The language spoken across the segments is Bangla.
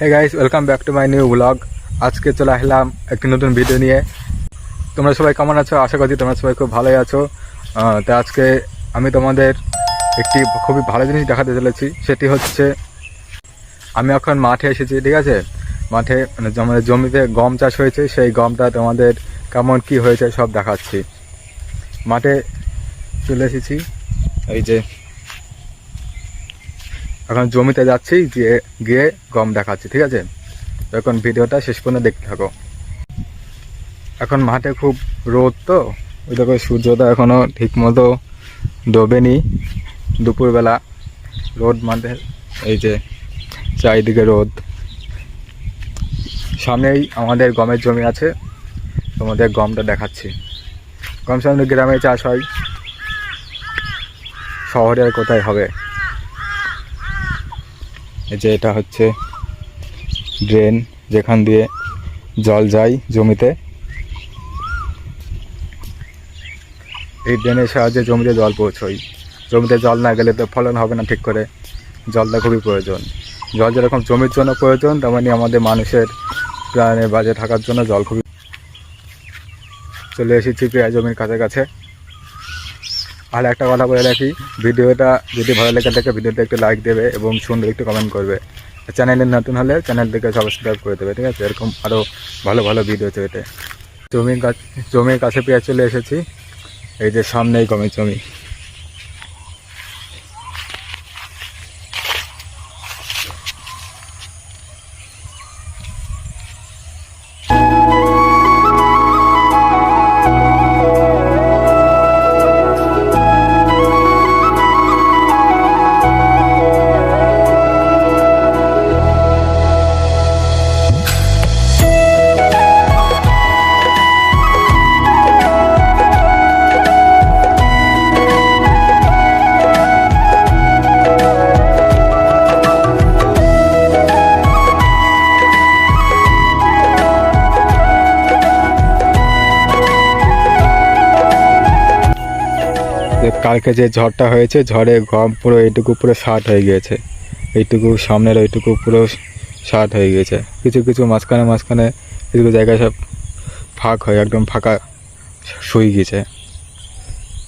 Hey guys, welcome back to my new blog. আজকে চলে আসলাম একটি নতুন ভিডিও নিয়ে। তোমরা সবাই কেমন আছো? আশা করছি তোমরা সবাই খুব ভালোই আছো। তো আজকে আমি তোমাদের একটি খুবই ভালো জিনিস দেখাতে চলেছি। সেটি হচ্ছে আমি এখন মাঠে এসেছি, ঠিক আছে? মাঠে মানে আমাদের জমিতে গম চাষ হয়েছে, সেই গমটা তোমাদের কেমন কি হয়েছে সব দেখাচ্ছি। মাঠে চলে এসেছি, এই যে এখন জমিতে যাচ্ছি, গিয়ে গম দেখাচ্ছি, ঠিক আছে? তো এখন ভিডিওটা শেষ পর্যন্ত দেখতে থাকো। এখন মাঠে খুব রোদ, তো ওই দেখো সূর্যটা এখনো ঠিক মতো ডোবেনি। দুপুরবেলা রোদ মাঠে, এই যে চারিদিকে রোদ। সামনেই আমাদের গমের জমি আছে, তোমাদের গমটা দেখাচ্ছি। গম সামনে গ্রামে চাষ হয়, শহরে আর কোথায় হবে। এই যে এটা হচ্ছে ড্রেন, যেখান দিয়ে জল যায় জমিতে। এই ড্রেনের সাহায্যে জমিতে জল পৌঁছয়। জমিতে জল না গেলে তো ফলন হবে না ঠিক করে। জলটা খুবই প্রয়োজন। জল যেরকম জমির জন্য প্রয়োজন, তেমনি আমাদের মানুষের প্রাণে বাজে থাকার জন্য জল খুবই। চলে এসেছি প্রায় জমির কাছে। আর একটা কথা বলে রাখি, ভিডিওটা যদি ভালো লেগে থাকে ভিডিওটা একটু লাইক দেবে এবং সুন্দর একটু কমেন্ট করবে। চ্যানেলে নতুন হলে চ্যানেলটিকে সাবস্ক্রাইব করে দেবে, ঠিক আছে? এরকম আরও ভালো ভালো ভিডিও পেতে। জমির কাছে পেয়ে চলে এসেছি, এই যে সামনেই গমের জমি। কালকে যে ঝড়টা হয়েছে, ঝড়ে গম পুরো এইটুকু পুরো শার্ট হয়ে গিয়েছে। এইটুকু সামনের ওইটুকু পুরো শার্ট হয়ে গিয়েছে। কিছু কিছু মাঝখানে এইটুকু জায়গায় সব ফাঁক হয়ে একদম ফাঁকা শুয়ে গিয়েছে।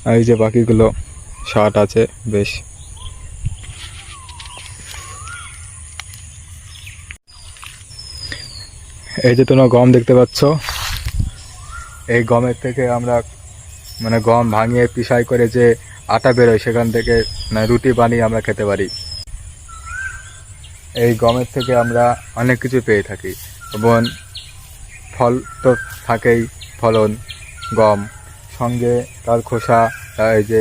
আর এই যে বাকিগুলো শার্ট আছে বেশ। এই যে তোমরা গম দেখতে পাচ্ছ, এই গমের থেকে আমরা মানে গম ভাঙিয়ে পিষাই করে যে আটা বেরোয়, সেখান থেকে রুটি বানিয়ে আমরা খেতে পারি। এই গমের থেকে আমরা অনেক কিছু পেয়ে থাকি, এবং ফল তো থাকেই, ফলন, গম সঙ্গে তার খোসা, এই যে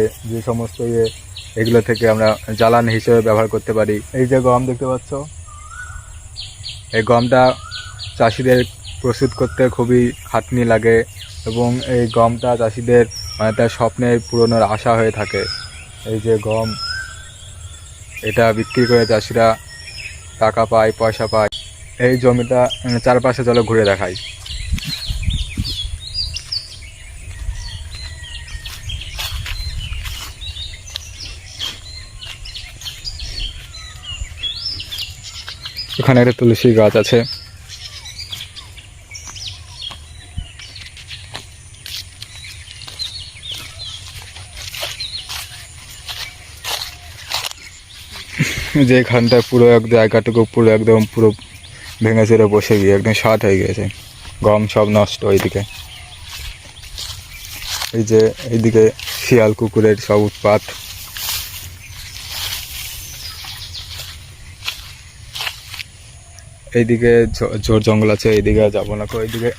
সমস্ত এগুলো থেকে আমরা জ্বালানি হিসেবে ব্যবহার করতে পারি। এই যে গম দেখতে পাচ্ছ, এই গমটা চাষিদের প্রস্তুত করতে খুবই খাটনি লাগে, এবং এই গমটা চাষিদের মানে তার স্বপ্নের পূরণের আশা হয়ে থাকে। এই যে গম, এটা বিক্রি করে চাষিরা টাকা পায়, পয়সা পায়। এই জমিটা চারপাশে চলো ঘুরে দেখাই। এখানে একটা তুলসী গাছ আছে। যে এখানটায় পুরো এক জায়গাটুকু পুরো একদম পুরো ভেঙে চড়ে বসে গিয়ে একদম শার্ট হয়ে গিয়েছে, গম সব নষ্ট। ওইদিকে এই যে এইদিকে শিয়াল কুকুরের সব উৎপাত। এইদিকে ঝোর জঙ্গল আছে, এইদিকে যাবো না, ওইদিকে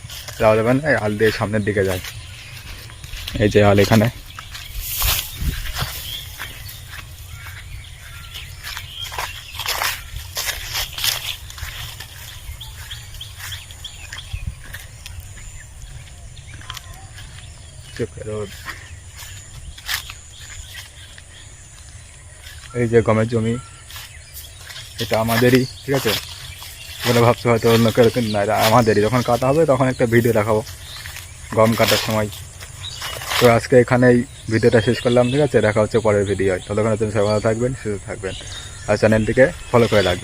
যাওয়া যাবে না। হাল দিয়ে সামনের দিকে যায়। এই যে হাল এখানে। এই যে গমের জমি, এটা আমাদেরই, ঠিক আছে? বলে ভাবছো হয়তো অন্য কেউ, কিন্তু না, এটা আমাদেরই। যখন কাটা হবে তখন একটা ভিডিও দেখাবো গম কাটার সময়। তো আজকে এখানেই ভিডিওটা শেষ করলাম, ঠিক আছে? দেখা হচ্ছে পরের ভিডিও। ততক্ষণে তুমি সবাই ভালো থাকবেন, সুস্থ থাকবেন, আর চ্যানেলটিকে ফলো করে রাখবেন।